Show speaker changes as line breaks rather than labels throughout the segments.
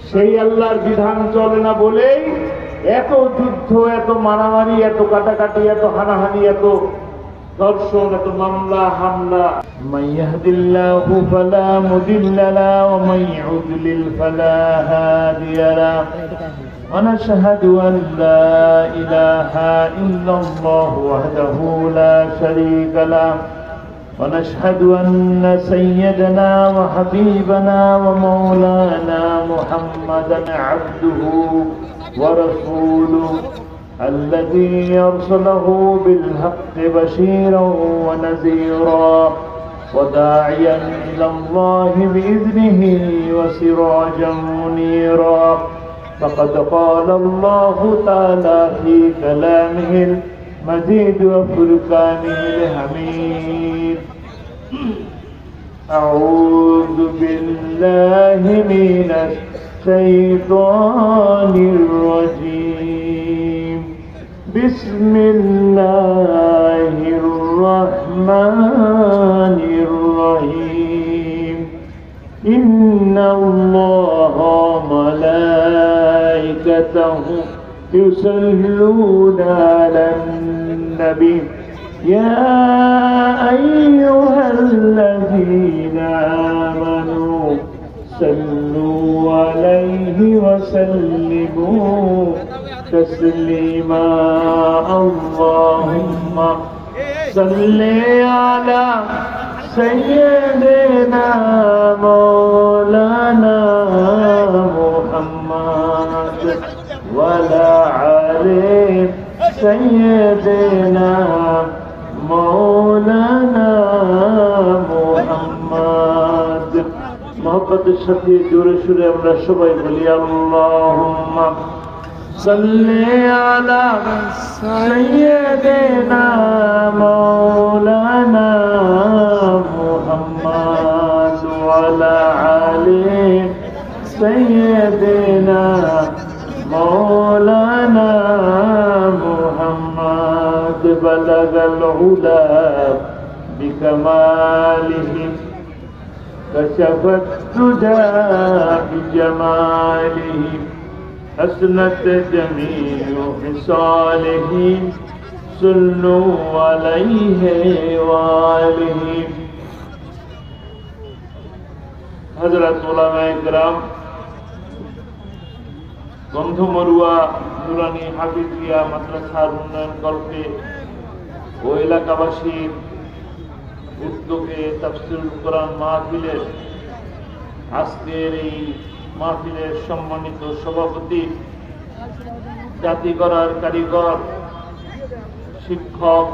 সেই আল্লাহর বিধান চলে না বলেই এত যুদ্ধ, এত মারামারি, এত কাটাকাটি, এত হানাহানি, এত ধর্ষণ, এত মামলা হামলা। মান ইয়াহদিল্লাহু ফালা মুদিল্লা লাহু ওয়া মান ইউদ্লিল ফালা হাদিয়া লাহু ওয়া নাশহাদু আন লা ইলাহা ইল্লাল্লাহু ওয়াহদাহু লা শারীকা লাহু ওয়া নাশহাদু আন্না সাইয়্যিদানা ওয়া হাবিবানা ওয়া মাওলানা মুহাম্মাদান আবদুহু ওয়া রাসূলুহু الذي أرسله بالحق بشيرا ونذيرا وداعيا إلى الله بإذنه وسراجا منيرا فقد قال الله تعالى في كلامه المجيد وفرقانه الحميد أعوذ بالله من الشيطان الرجيم بسم الله الرحمن الرحيم إن الله وملائكته يصلون على النبي يا أيها الذين آمنوا صلوا عليه وسلموا تسليما اللهم صل على سيدنا مولانا محمد وعلى آله سيدنا مولانا محمد محبت সাথে জোরে সুরে আমরা সবাই বলি আল্লাহুম্মা সাল্লি আলা সাইয়্যিদিনা মাওলানা মুহাম্মদ ওয়া আলা আলি সাইয়্যিদিনা মাওলানা মুহাম্মদ বালাগাল উলা বিকামালিহি كشف الدجى بجماله حسنت جميع خصاله صلوا عليه وآله حضرت উলামায়ে কেরাম, গন্ধমরুয়া নুরানি হাফিজিয়া মাদ্রাসার উন্নয়ন কল্পে ও এলাকাবাসীর উদ্যোগে তাফসীরুল কোরআন মাহফিলের আজকের এই মাহফিলের সম্মানিত সভাপতি, জাতি গড়ার কারিগর, শিক্ষক,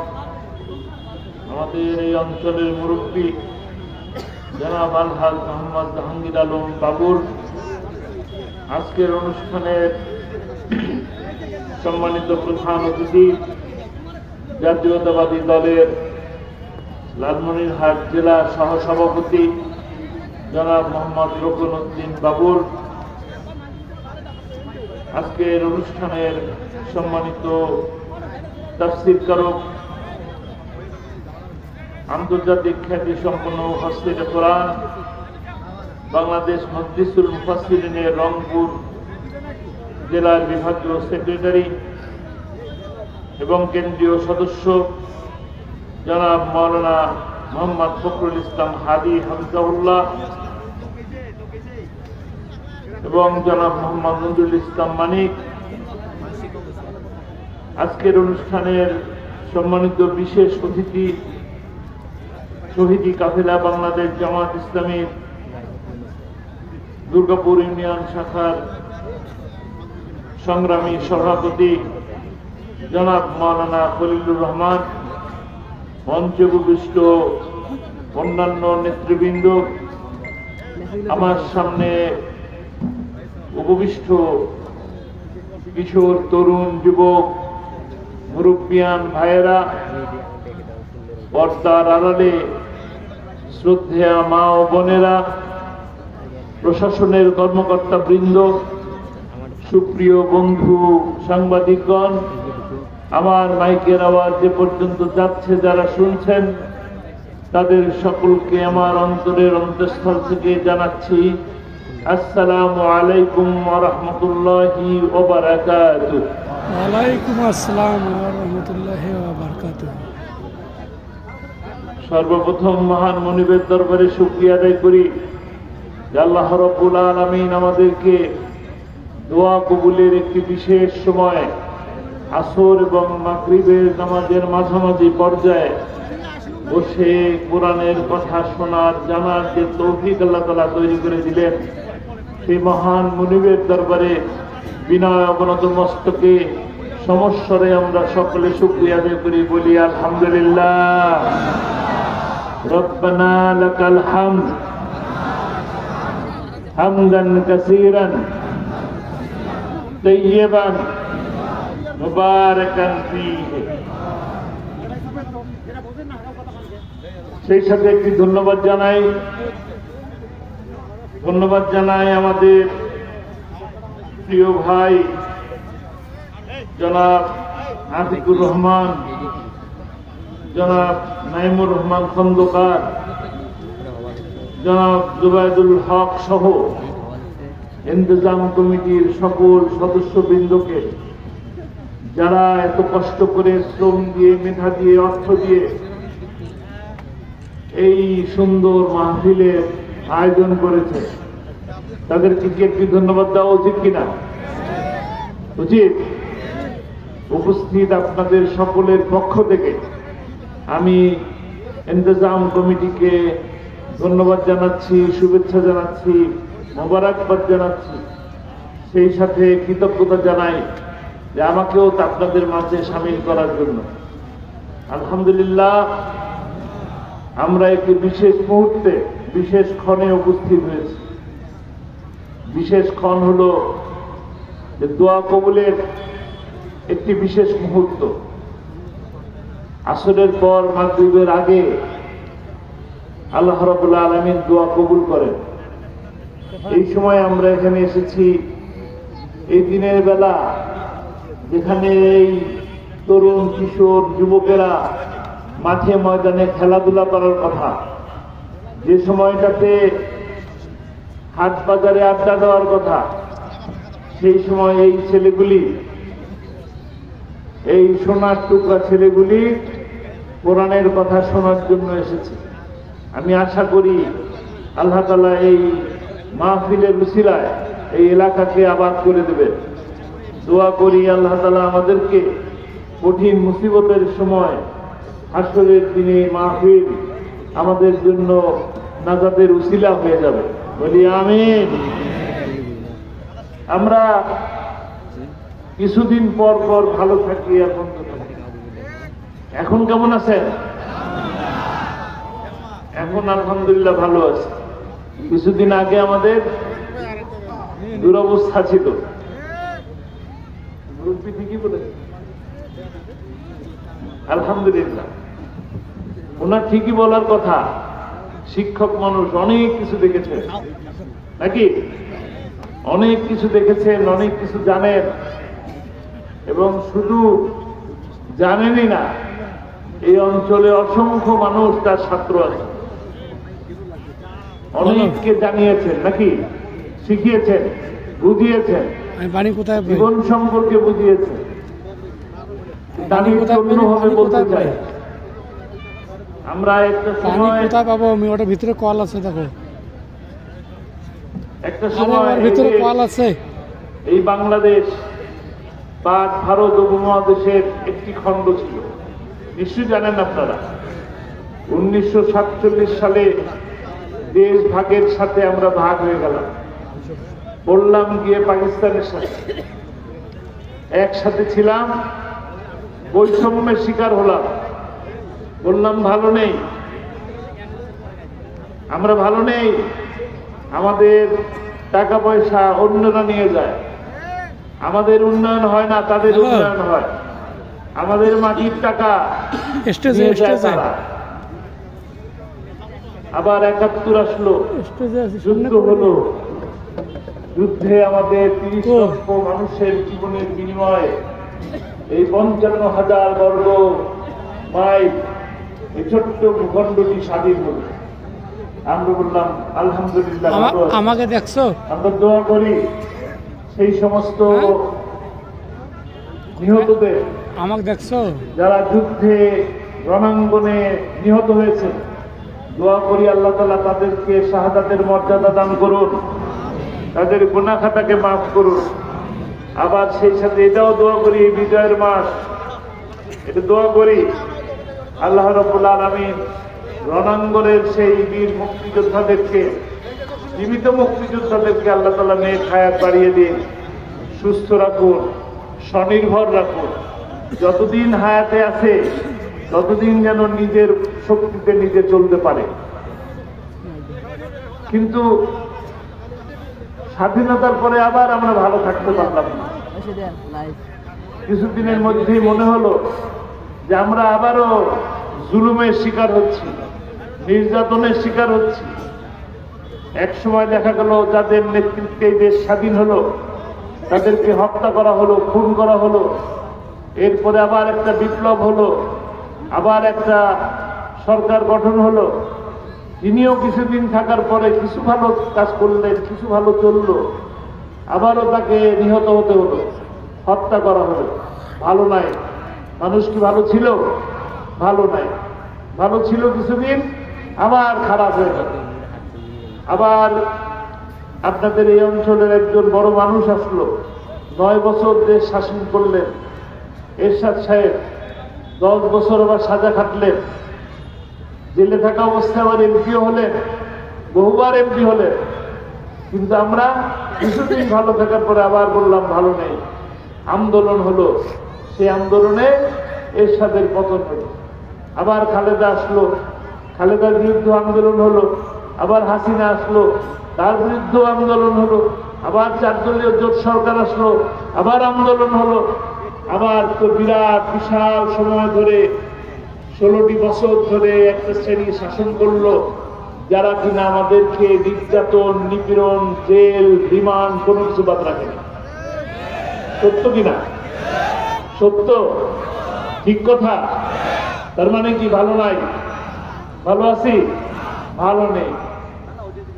আমাদের এই অঞ্চলের মুরব্বী জনাব আলহাজ মোহাম্মদ জাহাঙ্গীর আলম বাবুর, আজকের অনুষ্ঠানের সম্মানিত প্রধান অতিথি জাতীয়তাবাদী দলের লালমনিরহাট জেলা সহসভাপতি জনাব মোহাম্মদ রুকনউদ্দিন বাবুর, আজকের অনুষ্ঠানের সম্মানিত তাফসীরকারক, আন্তর্জাতিক খ্যাতি সম্পন্ন মুফাসসিরে কোরআন, বাংলাদেশ মজলিসুল মুফাসসিরিনের রংপুর জেলার বিভাগীয় সেক্রেটারি এবং কেন্দ্রীয় সদস্য জনাব মাওলানা মোহাম্মদ ফখরুল ইসলাম হাদি হাফিজাহুল্লাহ এবং জনাব মোহাম্মদ নজরুল ইসলাম মানিক, আজকের অনুষ্ঠানের সম্মানিত বিশেষ অতিথি শহীদি কাফেলা বাংলাদেশ জামাত ইসলামীর দুর্গাপুর ইউনিয়ন শাখার সংগ্রামী সভাপতি জনাব মাওলানা খলিলুর রহমান, মঞ্চে উপবিষ্ট অন্যান্য নেতৃবৃন্দ, আমার সামনে উপবিষ্ট কিশোর, তরুণ, যুবক, মুরব্বিয়ান ভাইয়েরা, পর্দার আড়ালে শ্রদ্ধেয়া মা ও বোনেরা, প্রশাসনের কর্মকর্তা বৃন্দ, সুপ্রিয় বন্ধু সাংবাদিকগণ, আমার মাইকের আওয়াজ যে পর্যন্ত যাচ্ছে যারা শুনছেন তাদের সকলকে আমার অন্তরের অন্তঃস্থল থেকে জানাচ্ছি আসসালামু আলাইকুম ওয়া রাহমাতুল্লাহি ওয়া বারাকাতুহু।
ওয়ালাইকুম আসসালাম ওয়া রাহমাতুল্লাহি ওয়া বারাকাতুহু।
সর্বপ্রথম মহান মুনিবের দরবারে শুকরিয়া আদায় করি যে আল্লাহ রাব্বুল আলামিন আমাদেরকে দোয়া কবুলের একটি বিশেষ সময় আসর এবং মাগরিবের নামাজের মাঝামাঝি পর্যায়ে বসে কোরআনের কথা শোনার জানার যে তৌফিক আল্লাহ তাআলা তৈরি করে দিলেন, সেই মহান মুনিবের দরবারে বিনয় অবনত মস্তকে সমস্বরে আমরা সকলে শুকরিয়া আদায় করি, বলি আলহামদুলিল্লাহ। রব্বানা লাকাল হামদ হামদান কাসীরান তাইয়্যিবান মুবারাকান ফীহি। সেই সাথে একটি ধন্যবাদ জানাই আমাদের প্রিয় ভাই জনাব আতিকুর রহমান, জনাব নাইমুর রহমান খন্দকার, জনাব জুবাইদুল হক সহ ইন্তজাম কমিটির সকল সদস্যবৃন্দকে, যারা এত কষ্ট করে শ্রম দিয়ে, মেধা দিয়ে, অর্থ দিয়ে এই সুন্দর মাহফিলের আয়োজন করেছে, তাদেরকে কি একটি ধন্যবাদ দেওয়া উচিত কিনা? উচিত। উপস্থিত আপনাদের সকলের পক্ষ থেকে আমি ইন্তজাম কমিটিকে ধন্যবাদ জানাচ্ছি, শুভেচ্ছা জানাচ্ছি, মোবারকবাদ জানাচ্ছি। সেই সাথে কৃতজ্ঞতা জানাই যে আমাকেও আপনাদের মাঝে শামিল করার জন্য। আলহামদুলিল্লাহ, আমরা একটি বিশেষ মুহূর্তে, বিশেষ ক্ষণে উপস্থিত হয়েছি। বিশেষ ক্ষণ হল যে দোয়া কবুলের একটি বিশেষ মুহূর্ত। আসরের পর মাগরিবের আগে আল্লাহ রাব্বুল আলামিন দোয়া কবুল করেন। এই সময় আমরা এখানে এসেছি, এই দিনের বেলা যেখানে এই তরুণ, কিশোর, যুবকেরা মাঠে ময়দানে খেলাধুলা করার কথা, যে সময়টাতে হাট বাজারে আড্ডা দেওয়ার কথা, সেই সময় এই ছেলেগুলি, এই সোনার টুকরা ছেলেগুলি কোরআনের কথা শোনার জন্য এসেছে। আমি আশা করি আল্লাহ তাআলা এই মাহফিলের উসিলায় এই এলাকাকে আবাদ করে দেবেন। দোয়া করি আল্লাহ তাআলা আমাদেরকে কঠিন মুসিবতের সময়, হাসরের দিনে মাহফিল আমাদের জন্য নাজাতের উসিলা হয়ে যাবে, বলি আমিন। আমরা কিছুদিন পর পর ভালো থাকি, এখন কেমন আছেন? এখন আলহামদুলিল্লাহ ভালো আছে। কিছুদিন আগে আমাদের দুরবস্থা ছিল। ঠিকই বলেছে, আলহামদুলিল্লাহ। ওনার ঠিকই বলার কথা। শিক্ষক মানুষ, অনেক কিছু দেখেছেন নাকি? অনেক কিছু দেখেছেন, অনেক কিছু জানেন, এবং শুধু জানেনই না, এই অঞ্চলে অসংখ্য মানুষ তার ছাত্র আছে। অনেককে জানিয়েছেন নাকি? শিখিয়েছেন, বুঝিয়েছেন, জীবন সম্পর্কে বুঝিয়েছেন। অন্যভাবে বলতে চাই, আমরা একটা সময়,
কোথায় পাবো আমি? ওটা ভিতরে কল আছে, দেখো
একটা সময়
ভিতরে কল আছে।
এই বাংলাদেশ বা ভারত উপমহাদেশের একটি খণ্ড ছিল, নিশ্চয়ই জানেন আপনারা। 1947 সালে দেশ ভাগের সাথে আমরা ভাগ হয়ে গেলাম, বললাম গিয়ে পাকিস্তানের সাথে একসাথে ছিলাম, বৈষম্যের শিকার হলাম, বললাম ভালো নেই, আমরা ভালো নেই, আমাদের টাকা পয়সা অন্যরা নিয়ে যায়, আমাদের উন্নয়ন হয় না, তাদের উন্নয়ন হয়, আমাদের মাটির টাকা নিয়ে যায় তারা। আবার 71 আসলো, যুদ্ধ হলো, যুদ্ধে আমাদের 30 লক্ষ মানুষের জীবনের বিনিময়ে এই 55,000 বর্গ মাইল এই ছোট্ট ভূখণ্ডটি স্বাধীন হল। আমরা বললাম আলহামদুলিল্লাহ।
আমাকে দেখছো?
আমরা দোয়া করি সেই সমস্ত নিহতদের,
আমাকে দেখছো?
যারা যুদ্ধে রণাঙ্গনে নিহত হয়েছে, দোয়া করি আল্লাহ তাআলা তাদেরকে শাহাদাতের মর্যাদা দান করুন, তাদের গুনাহ খাতাকে মাফ করুন। আবার সেই সাথে এটাও দোয়া করি, এই বিজয়ের মাস, এটা দোয়া করি আল্লাহ রাব্বুল আলামিন রণাঙ্গনের সেই বীর মুক্তিযোদ্ধাদেরকে, জীবিত মুক্তিযোদ্ধাদেরকে আল্লাহ তাআলা নেক হায়াত বাড়িয়ে দিন, সুস্থ রাখুন, স্বনির্ভর রাখুন। যতদিন হায়াতে আছে ততদিন যেন নিজের শক্তিতে নিজে চলতে পারে। কিন্তু স্বাধীনতার পরে আবার আমরা ভালো থাকতে পারলাম না। কিছুদিনের মধ্যেই মনে হলো যে আমরা আবারও জুলুমের শিকার হচ্ছি, নির্যাতনের শিকার হচ্ছি। এক সময় দেখা গেল যাদের নেতৃত্বে দেশ স্বাধীন হলো তাদেরকে হত্যা করা হলো, খুন করা হলো। এরপরে আবার একটা বিপ্লব হলো, আবার একটা সরকার গঠন হলো। তিনিও কিছুদিন থাকার পরে কিছু ভালো কাজ করলেন, কিছু ভালো চললো, আবারও তাকে নিহত হতে হলো, হত্যা করা হলো। ভালো নাই। মানুষ কি ভালো ছিল? ভালো নাই। ভালো ছিল কিছুদিন, আবার খারাপ হয়ে গেল। আবার আপনাদের এই অঞ্চলের একজন বড় মানুষ আসলো, 9 বছর দেশ শাসন করলেন। এরশাদ সাহেব 10 বছর আবার সাজা খাটলেন, জেলে থাকা অবস্থায় আবার এমপিও হলেন, বহুবার এমপি হলেন। কিন্তু আমরা কিছুদিন ভালো থাকার পরে আবার বললাম ভালো নেই। আন্দোলন হলো, সেই আন্দোলনে এরশাদের পতন হলো। আবার খালেদা আসলো, খালেদার বিরুদ্ধে আন্দোলন হলো। আবার হাসিনা আসলো, তার বিরুদ্ধে আন্দোলন হলো। আবার 4 দলীয় জোট সরকার আসলো, আবার আন্দোলন হলো। আবার তো বিরাট বিশাল সময় ধরে 16টি বছর ধরে একটা শ্রেণী শাসন করলো, যারা কিনা আমাদেরকে নির্যাতন, নিপীড়ন, জেল, রিমান্ড কোনো কিছু বাদ রাখেনি। সত্য কিনা? সত্য, ঠিক কথা। তার মানে কি ভালো নাই? ভালো আছি? ভালো নেই।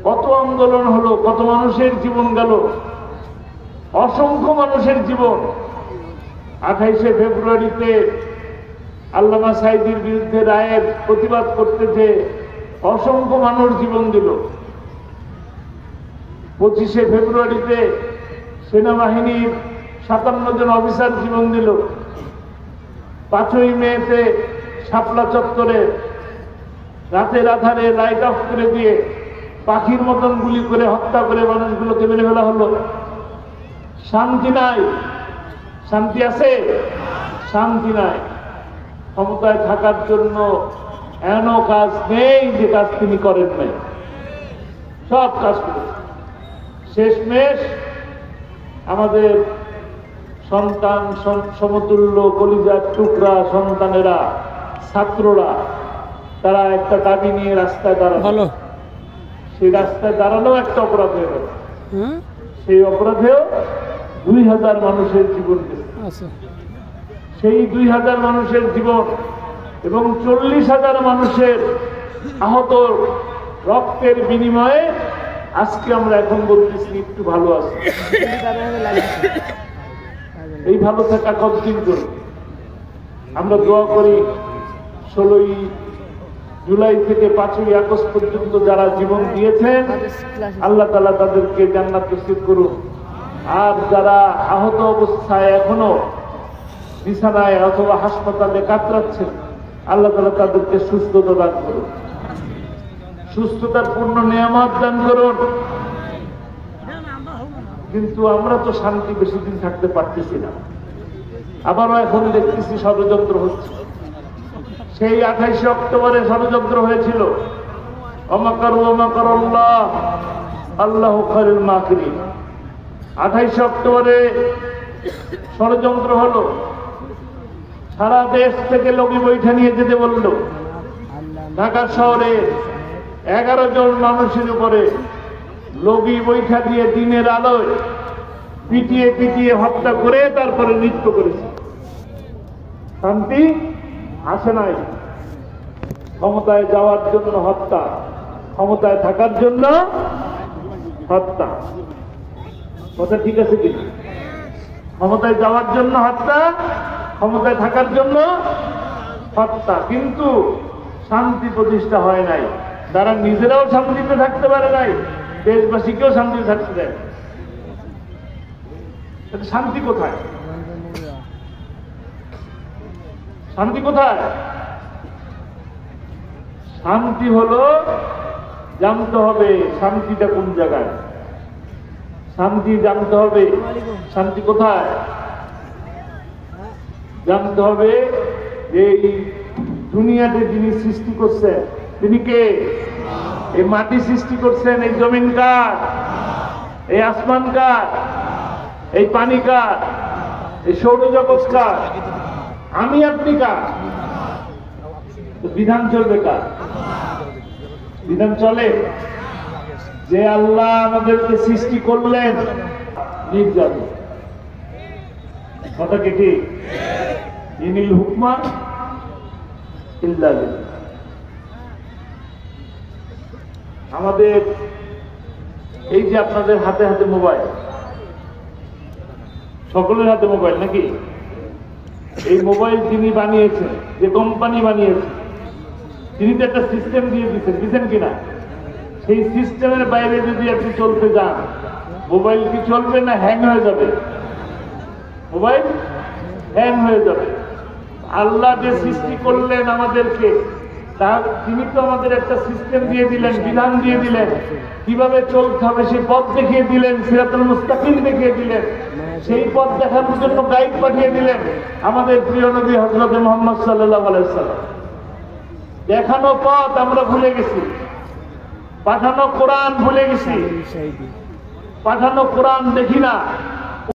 কত আন্দোলন হলো, কত মানুষের জীবন গেল, অসংখ্য মানুষের জীবন। 28শে ফেব্রুয়ারিতে আল্লামা সাঈদীর বিরুদ্ধে রায়ের প্রতিবাদ করতে যে অসংখ্য মানুষ জীবন দিল। 25শে ফেব্রুয়ারিতে সেনাবাহিনীর 57 জন অফিসার জীবন দিল। 5ই মেতে শাপলা চত্বরে রাতের আধারে লাইট অফ করে দিয়ে পাখির মতন গুলি করে হত্যা করে মানুষগুলোকে মেরে ফেলা হলো। শান্তি নাই। শান্তি আছে? শান্তি নাই। ক্ষমতায় থাকার জন্য এমন কাজ নেই যে কাজ তিনি করেন নাই, সব কাজ করেছেন। শেষমেশ আমাদের সন্তান, সমতুল্য কলিজার টুকরা সন্তানেরা, ছাত্ররা, তারা একটা দাবি নিয়ে রাস্তায় দাঁড়ালো। সেই রাস্তায় দাঁড়ানো একটা অপরাধ হয়ে গেল। সেই অপরাধেও 2000 মানুষের জীবন গেছে। সেই 2000 মানুষের জীবন এবং 40,000 মানুষের আহত রক্তের বিনিময়ে আজকে আমরা এখন বলতেছি একটু ভালো আছি। এই ভালো থাকা কতদিন করে? আমরা দোয়া করি 16ই জুলাই থেকে 5ই আগস্ট পর্যন্ত যারা জীবন দিয়েছেন আল্লাহ তাআলা তাদেরকে জান্নাত নসিব করুন। আর যারা আহত অবস্থায় এখনো বিছানায় অথবা হাসপাতালে কাতরাচ্ছেন আল্লাহ তাআলা তাদেরকে সুস্থতা দান করুন, সুস্থতার পূর্ণ নিয়ামত দান করুন। কিন্তু আমরা তো শান্তি বেশি দিন থাকতে পারতেছি না। আবারও এখন দেখতেছি ষড়যন্ত্র হচ্ছে। সেই 28শে অক্টোবরে ষড়যন্ত্র হয়েছিল, অমাকারু অমাকারাল্লাহ আল্লাহু খায়রুল মাকিরিন। 28শে অক্টোবরে ষড়যন্ত্র হলো, সারা দেশ থেকে লগি বৈঠা নিয়ে যেতে বলল। ঢাকা শহরে 11 জন মানুষের উপরে লগি বৈঠা দিয়ে দিনের আলোয় পিটিয়ে পিটিয়ে হত্যা করে তারপরে নৃত্য করেছে। শান্তি আসে নাই। ক্ষমতায় যাওয়ার জন্য হত্যা, ক্ষমতায় থাকার জন্য হত্যা। কথা ঠিক আছে কিনা? ক্ষমতায় যাওয়ার জন্য হত্যা, ক্ষমতায় থাকার জন্য হত্যা, কিন্তু শান্তি প্রতিষ্ঠা হয় নাই। তারা নিজেরাও শান্তিতে থাকতে পারে নাই, দেশবাসীকেও শান্তিতে থাকতে দেয়। শান্তি কোথায়? শান্তি কোথায়? শান্তি হলো জানতে হবে শান্তিটা কোন জায়গায়, শান্তি জানতে হবে শান্তি কোথায়, জানতে হবে যে এই দুনিয়াতে যিনি সৃষ্টি করছেন তিনি কে? এই মাটি সৃষ্টি করছেন, এই জমিন কার, এই আসমান কার, এই পানি কার, এই সৌরজগৎ কার, আমি আপনি কার? বিধান চলবে কার? বিধান চলে যে আল্লাহ আমাদেরকে সৃষ্টি করলেন নির্যাতন। কথা কি ঠিক? ইনিল হুকমা ইল্লা লিল্লাহ। আমাদের এই যে আপনাদের হাতে হাতে মোবাইল, সকলের হাতে মোবাইল নাকি? এই মোবাইল যিনি বানিয়েছেন, যে কোম্পানি বানিয়েছে, তিনি তো একটা সিস্টেম দিয়ে দিচ্ছেন কিনা? সেই সিস্টেমের বাইরে যদি আপনি চলতে যান, মোবাইল কি চলবে না হ্যাং হয়ে যাবে? মোবাইল হ্যাং হয়ে যাবে। আল্লাহ যে সৃষ্টি করলেন আমাদেরকে, তিনি তো আমাদের একটা সিস্টেম দিয়ে দিলেন, বিধান দিয়ে দিলেন, কিভাবে চলতে হবে সেই পথ দেখিয়ে দিলেন, সিরাতুল মুস্তাকিম দেখিয়ে দিলেন, সেই পথ দেখানোর জন্য গাইড পাঠিয়ে দিলেন আমাদের প্রিয় নবী হযরত মুহাম্মদ সাল্লাল্লাহু আলাইহি ওয়াসাল্লাম। দেখানো পথ আমরা ভুলে গেছি, পাঠানো কোরআন ভুলে গেছি, পাঠানো কোরআন দেখি না।